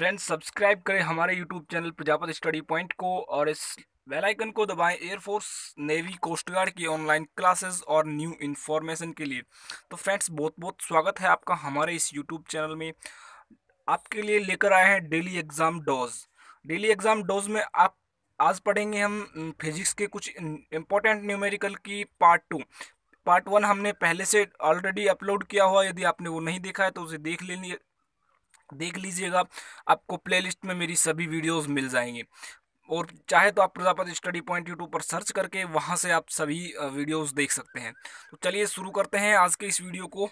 Friends subscribe करें हमारे YouTube channel Prajapati study point को और इस बेल आइकन को दबाएं एयरफोर्स नेवी कोस्ट गार्ड की ऑनलाइन क्लासेस और न्यू इन्फॉर्मेशन के लिए। तो फ्रेंड्स बहुत बहुत स्वागत है आपका हमारे इस यूट्यूब चैनल में। आपके लिए लेकर आए हैं daily exam dose. Daily exam dose में आप आज पढ़ेंगे हम फिजिक्स के कुछ इम्पोर्टेंट न्यूमेरिकल की पार्ट 1 हमने पहले से ऑलरेडी अपलोड किया हुआ। यदि आपने वो नहीं देखा है तो उसे देख लीजिएगा। आपको प्लेलिस्ट में मेरी सभी वीडियोस मिल जाएंगे और चाहे तो आप प्रजापति स्टडी पॉइंट यूट्यूब पर सर्च करके वहां से आप सभी वीडियोस देख सकते हैं। तो चलिए शुरू करते हैं आज के इस वीडियो को।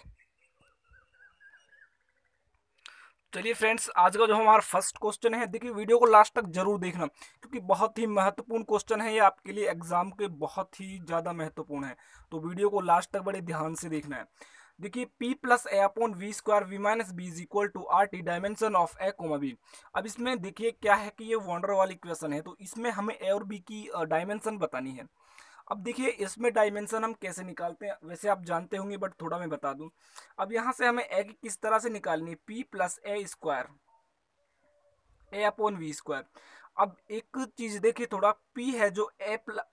चलिए फ्रेंड्स, आज का जो हमारा फर्स्ट क्वेश्चन है, देखिए वीडियो को लास्ट तक जरूर देखना क्योंकि बहुत ही महत्वपूर्ण क्वेश्चन है। ये आपके लिए एग्जाम के बहुत ही ज़्यादा महत्वपूर्ण है, तो वीडियो को लास्ट तक बड़े ध्यान से देखना है। देखिए P plus A upon V square V minus B is equal to R T dimension of A comma B. अब इसमें देखिए क्या है कि ये वॉन्डर वाली इक्वेशन है, तो इसमें हमें ए और बी की डायमेंशन बतानी है। अब देखिए इसमें डायमेंशन हम कैसे निकालते हैं, वैसे आप जानते होंगे बट थोड़ा मैं बता दूं। अब यहाँ से हमें ए की किस तरह से निकालनी है, P plus A square A upon V square. अब एक चीज देखिए, थोड़ा P है जो ए प्लस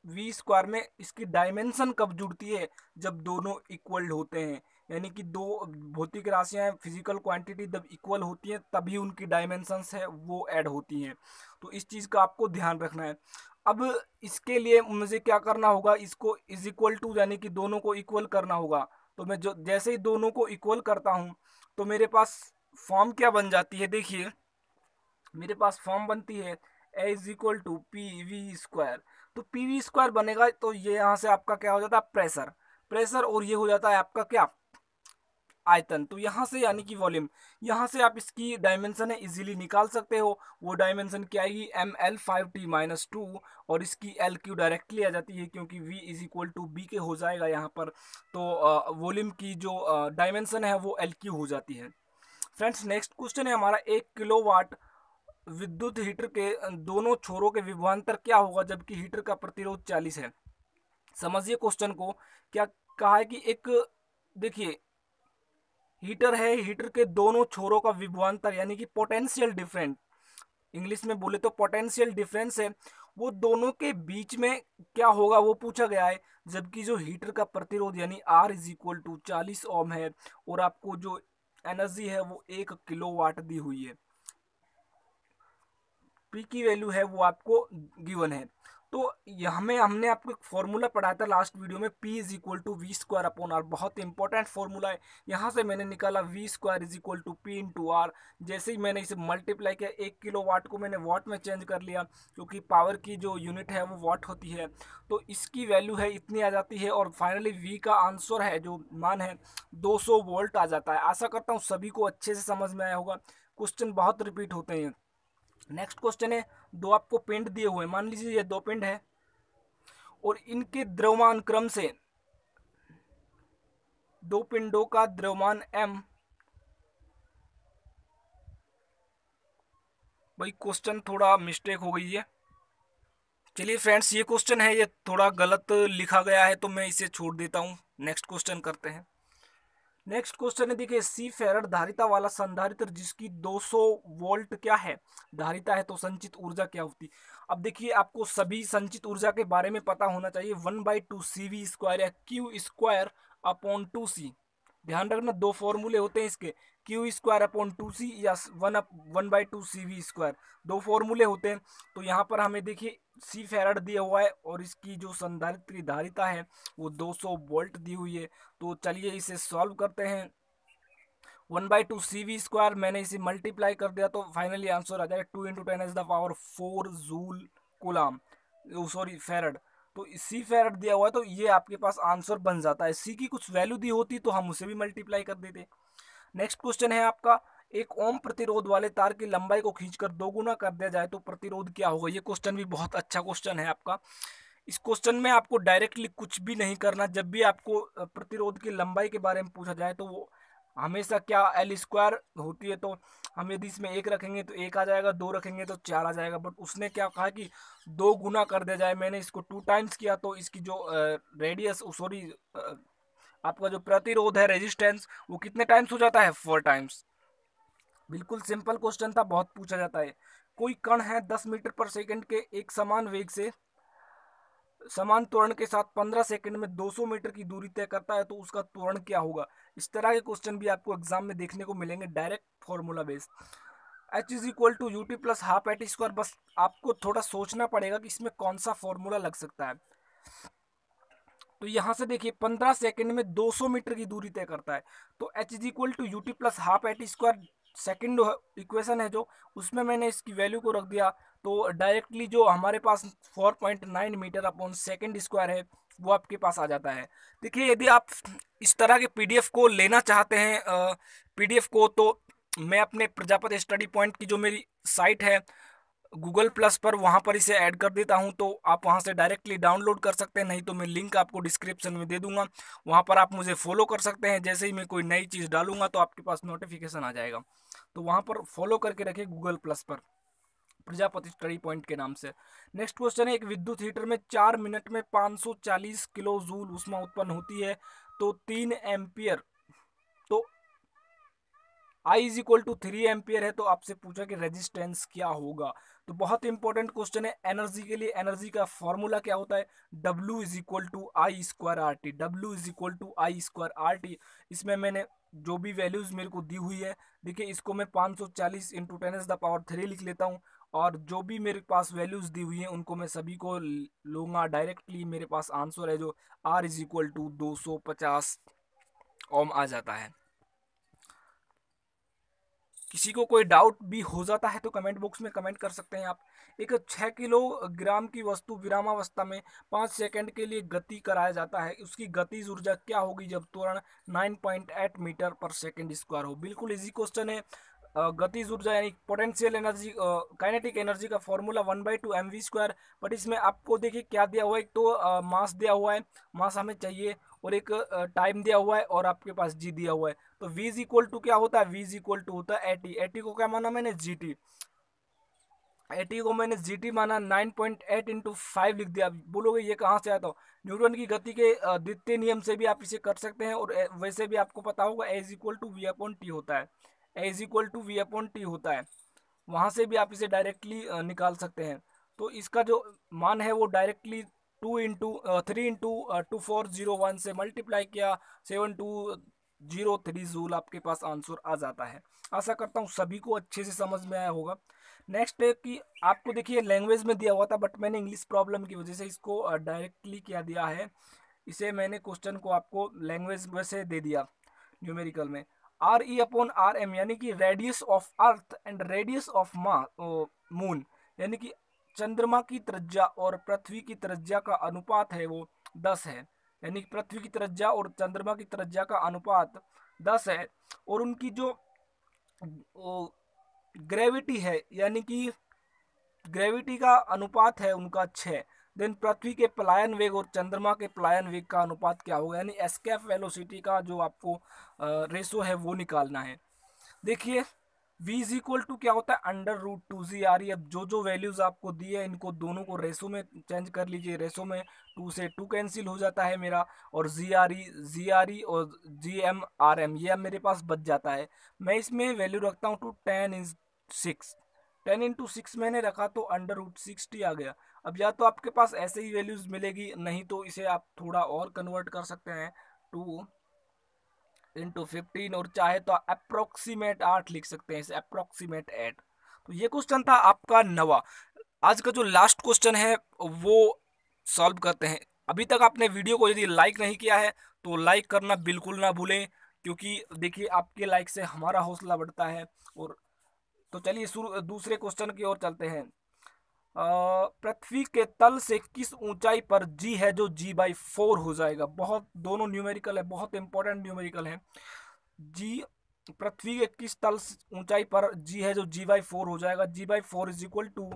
वी स्क्वायर में इसकी डायमेंशन कब जुड़ती है, जब दोनों इक्वल होते हैं। यानी कि दो भौतिक राशियां फिजिकल क्वांटिटी जब इक्वल होती हैं तभी उनकी डायमेंशंस है वो ऐड होती हैं। तो इस चीज़ का आपको ध्यान रखना है। अब इसके लिए मुझे क्या करना होगा, इसको इज इक्वल टू यानी कि दोनों को इक्वल करना होगा। तो मैं जो जैसे ही दोनों को इक्वल करता हूँ तो मेरे पास फॉर्म क्या बन जाती है, देखिए मेरे पास फॉर्म बनती है A is equal to P V square. तो पी वी स्क्वायर बनेगा तो ये यहाँ से आपका क्या हो जाता है, प्रेशर और ये हो जाता है आपका क्या, आयतन। तो यहाँ से यानी कि वॉल्यूम, यहाँ से आप इसकी डायमेंशन है इजीली निकाल सकते हो। वो डायमेंशन क्या आएगी, ml5t-2 और इसकी एल क्यू डायरेक्टली आ जाती है क्योंकि v is equal to B के हो जाएगा यहाँ पर। तो वॉल्यूम की जो डायमेंशन है वो एल क्यू हो जाती है। फ्रेंड्स नेक्स्ट क्वेश्चन है हमारा, 1 किलोवाट विद्युत हीटर के दोनों छोरों के विभवांतर क्या होगा जबकि हीटर का प्रतिरोध 40 है। समझिए क्वेश्चन को, क्या कहा है कि एक देखिए हीटर है, हीटर के दोनों छोरों का विभवांतर यानी कि पोटेंशियल डिफरेंस, इंग्लिश में बोले तो पोटेंशियल डिफरेंस है, वो दोनों के बीच में क्या होगा वो पूछा गया है। जबकि जो हीटर का प्रतिरोध यानी R इज इक्वल टू 40 ओम है और आपको जो एनर्जी है वो 1 किलोवाट दी हुई है। पी की वैल्यू है वो आपको गिवन है। तो हमें हमने आपको एक फॉर्मूला पढ़ाया था लास्ट वीडियो में, P is equal to V square upon R, बहुत इंपॉर्टेंट फॉर्मूला है। यहाँ से मैंने निकाला V square is equal to P into R. जैसे ही मैंने इसे मल्टीप्लाई किया, 1 किलोवाट को मैंने वाट में चेंज कर लिया क्योंकि पावर की जो यूनिट है वो वाट होती है। तो इसकी वैल्यू है इतनी आ जाती है और फाइनली वी का आंसर है जो मान है 200 वोल्ट आ जाता है। आशा करता हूँ सभी को अच्छे से समझ में आया होगा, क्वेश्चन बहुत रिपीट होते हैं। नेक्स्ट क्वेश्चन है, दो आपको पिंड दिए हुए, मान लीजिए ये दो पिंड है और इनके द्रव्यमान क्रम से, दो पिंडों का द्रव्यमान m। भाई क्वेश्चन थोड़ा मिस्टेक हो गई है। चलिए फ्रेंड्स ये क्वेश्चन है, ये थोड़ा गलत लिखा गया है तो मैं इसे छोड़ देता हूँ। नेक्स्ट क्वेश्चन करते हैं। नेक्स्ट क्वेश्चन है, देखिए सी फेरड धारिता वाला संधारित्र जिसकी 200 वोल्ट क्या है, धारिता है, तो संचित ऊर्जा क्या होती। अब देखिए आपको सभी संचित ऊर्जा के बारे में पता होना चाहिए, 1/2 CV स्क्वायर या क्यू स्क्वायर अपॉन 2C। ध्यान रखना दो फॉर्मूले होते हैं इसके, क्यू स्क्वायर अपॉन 2C या 1/2 CV स्क्वायर, दो फॉर्मूले होते हैं। तो यहाँ पर हमें देखिए सी फेरड दिया हुआ है और इसकी जो संधारित्र की धारिता है वो 200 वोल्ट दी हुई है। तो चलिए इसे सॉल्व करते हैं। 1/2 CV स्क्वायर मैंने इसे मल्टीप्लाई कर दिया तो फाइनली आंसर आ जाएगा 2 into 10⁴ joule coulomb, sorry farad. तो सी फेरड दिया हुआ है तो ये आपके पास आंसर बन जाता है। सी की कुछ वैल्यू दी होती तो हम उसे भी मल्टीप्लाई कर देते। नेक्स्ट क्वेश्चन है आपका, एक ओम प्रतिरोध वाले तार की लंबाई को खींचकर 2 गुना कर दिया जाए तो प्रतिरोध क्या होगा। ये क्वेश्चन भी बहुत अच्छा क्वेश्चन है आपका। इस क्वेश्चन में आपको डायरेक्टली कुछ भी नहीं करना, जब भी आपको प्रतिरोध की लंबाई के बारे में पूछा जाए तो वो हमेशा क्या एल स्क्वायर होती है। तो हम यदि इसमें 1 रखेंगे तो 1 आ जाएगा, 2 रखेंगे तो 4 आ जाएगा, बट उसने क्या कहा कि 2 गुना कर दिया जाए। मैंने इसको 2 टाइम्स किया तो इसकी जो रेडियस सॉरी आपका जो प्रतिरोध है रेजिस्टेंस वो कितने टाइम्स हो जाता है, 4 टाइम्स। बिल्कुल सिंपल क्वेश्चन था, बहुत पूछा जाता है। कोई कण है 10 मीटर पर सेकंड के एक समान वेग से समान त्वरण के साथ 15 सेकंड में 200 मीटर की दूरी तय करता है, तो उसका त्वरण क्या होगा। इस तरह के क्वेश्चन भी आपको एग्जाम में देखने को मिलेंगे, direct formula based. H is equal to U T plus half at square. बस आपको थोड़ा सोचना पड़ेगा कि इसमें कौन सा फॉर्मूला लग सकता है। तो यहां से देखिए 15 सेकंड में 200 मीटर की दूरी तय करता है, तो H is equal to U T plus half at square second equation है जो, उसमें मैंने इसकी वैल्यू को रख दिया। तो डायरेक्टली जो हमारे पास 4.9 मीटर अपॉन सेकेंड स्क्वायर है वो आपके पास आ जाता है। देखिए यदि आप इस तरह के पीडीएफ को लेना चाहते हैं पीडीएफ को, तो मैं अपने प्रजापति स्टडी पॉइंट की जो मेरी साइट है गूगल प्लस पर, वहाँ पर इसे ऐड कर देता हूँ, तो आप वहाँ से डायरेक्टली डाउनलोड कर सकते हैं। नहीं तो मैं लिंक आपको डिस्क्रिप्शन में दे दूंगा, वहाँ पर आप मुझे फॉलो कर सकते हैं। जैसे ही मैं कोई नई चीज़ डालूंगा तो आपके पास नोटिफिकेशन आ जाएगा, तो वहाँ पर फॉलो करके रखिए गूगल प्लस पर, प्रजापति स्टडी पॉइंट के नाम से। नेक्स्ट क्वेश्चन है, एक विद्युत हीटर में 4 मिनट में 540 किलो जूल ऊष्मा उत्पन्न होती है, तो 3 एम्पियर, तो I is equal to 3 ampere है, तो आपसे पूछा कि रेजिस्टेंस क्या होगा। तो बहुत इंपॉर्टेंट क्वेश्चन है एनर्जी के लिए। एनर्जी का फॉर्मूला क्या होता है, W is equal to I square R T. W is equal to I square R T. इसमें मैंने जो भी वैल्यूज मेरे को दी हुई है, देखिए इसको मैं 540 इंटू 10⁻³ लिख लेता हूँ, और जो भी मेरे पास वैल्यूज दी हुई हैं उनको मैं सभी को लूंगा डायरेक्टली। मेरे पास आंसर है जो R इज इक्वल टू 250 ओम आ जाता है। किसी को कोई डाउट भी हो जाता है तो कमेंट बॉक्स में कमेंट कर सकते हैं आप। एक 6 किलोग्राम की वस्तु विरामावस्था में 5 सेकंड के लिए गति कराया जाता है, उसकी गतिज ऊर्जा क्या होगी जब त्वरण 9.8 मीटर पर सेकंड स्क्वायर हो। बिल्कुल इजी क्वेश्चन है। गतिज ऊर्जा यानी पोटेंशियल एनर्जी, काइनेटिक एनर्जी का फॉर्मूला 1/2 mv²। बट इसमें आपको देखिए क्या दिया हुआ है, एक तो मास दिया हुआ है, मास हमें चाहिए, और एक टाइम दिया हुआ है, और आपके पास जी दिया हुआ है। तो v इज इक्वल टू क्या होता है, v इज इक्वल टू होता है एटी। एटी को क्या माना मैंने, जीटी। एटी को मैंने जीटी माना, 9.8 इंटू 5 लिख दिया। बोलोगे ये कहाँ से आया, तो न्यूटन की गति के द्वितीय नियम से भी आप इसे कर सकते हैं, और वैसे भी आपको पता होगा A is equal to V upon T होता है। A is equal to V upon T होता है, वहां से भी आप इसे डायरेक्टली निकाल सकते हैं। तो इसका जो मान है वो डायरेक्टली 3 इंटू 2401 से मल्टीप्लाई किया, 7203 जूल आपके पास आंसर आ जाता है। आशा करता हूँ सभी को अच्छे से समझ में आया होगा। नेक्स्ट है कि आपको देखिए लैंग्वेज में दिया हुआ था, बट मैंने इंग्लिश प्रॉब्लम की वजह से इसको डायरेक्टली क्या दिया है, इसे मैंने क्वेश्चन को आपको लैंग्वेज में से दे दिया न्यूमेरिकल में। RE/RM यानी कि radius of earth and radius of moon, यानी कि चंद्रमा की त्रिज्या और पृथ्वी की त्रिज्या का अनुपात है वो 10 है। यानी कि पृथ्वी की त्रिज्या और चंद्रमा की त्रिज्या का अनुपात 10 है, और उनकी जो ग्रेविटी है, यानी कि ग्रेविटी का अनुपात है उनका 6। देन पृथ्वी के पलायन वेग और चंद्रमा के पलायन वेग का अनुपात क्या होगा, यानी एस्केप वेलोसिटी का जो आपको रेशो है वो निकालना है। देखिए v इज इक्वल टू क्या होता है, √2g। अब जो वैल्यूज आपको दी है इनको दोनों को रेशो में चेंज कर लीजिए। रेशो में 2 से 2 कैंसिल हो जाता है मेरा, और जी आर ई और GM/RM ये अब मेरे पास बच जाता है। मैं इसमें वैल्यू रखता हूँ टू 10⁶। 10 × 6 मैंने रखा तो √60 आ गया। अब या तो आपके पास ऐसे ही वैल्यूज मिलेगी, नहीं तो इसे आप थोड़ा और कन्वर्ट कर सकते हैं 2 × 15, और चाहे तो अप्रोक्सीमेट 8 लिख सकते हैं, इसे अप्रोक्सीमेट 8। तो ये क्वेश्चन था आपका 9वां। आज का जो लास्ट क्वेश्चन है वो सॉल्व करते हैं। अभी तक आपने वीडियो को यदि लाइक नहीं किया है तो लाइक करना बिल्कुल ना भूलें, क्योंकि देखिए आपके लाइक से हमारा हौसला बढ़ता है। और तो चलिए दूसरे क्वेश्चन की ओर चलते हैं। पृथ्वी के तल से किस ऊंचाई पर g है जो g/4 हो जाएगा। बहुत दोनों न्यूमेरिकल है, बहुत इंपॉर्टेंट न्यूमेरिकल है। g पृथ्वी के किस तल ऊंचाई पर g है जो g/4 हो जाएगा। g/4 इज इक्वल टू,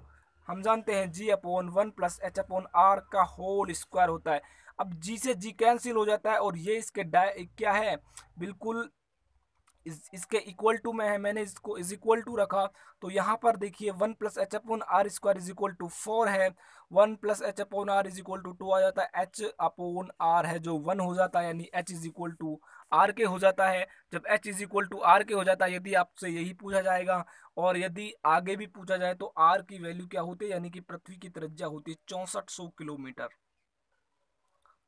हम जानते हैं g/1 + h/r का होल स्क्वायर होता है। अब g से g कैंसिल हो जाता है, और ये इसके क्या है, बिल्कुल इसके इक्वल टू में है, मैंने इसको इज इक्वल टू रखा। तो यहाँ पर देखिए 1+h/r² = 4 है, 1+h/r = 2 आ जाता है, h/r है जो 1 हो जाता है, यानी h = r के हो जाता है। जब h = r के हो जाता है, यदि आपसे यही पूछा जाएगा और यदि आगे भी पूछा जाए तो r की वैल्यू क्या होती है, यानी कि पृथ्वी की त्रिज्या होती है 6400 किलोमीटर।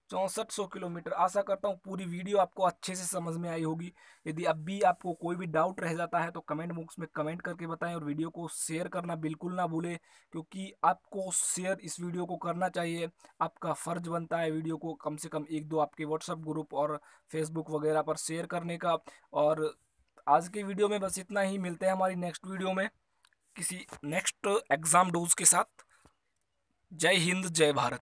6400 किलोमीटर। आशा करता हूँ पूरी वीडियो आपको अच्छे से समझ में आई होगी। यदि अब भी आपको कोई भी डाउट रह जाता है तो कमेंट बॉक्स में कमेंट करके बताएं, और वीडियो को शेयर करना बिल्कुल ना भूलें, क्योंकि आपको शेयर इस वीडियो को करना चाहिए। आपका फ़र्ज बनता है वीडियो को कम से कम 1-2 आपके व्हाट्सएप ग्रुप और फेसबुक वगैरह पर शेयर करने का। और आज की वीडियो में बस इतना ही। मिलते हैं हमारी नेक्स्ट वीडियो में किसी नेक्स्ट एग्जाम डोज के साथ। जय हिंद, जय भारत।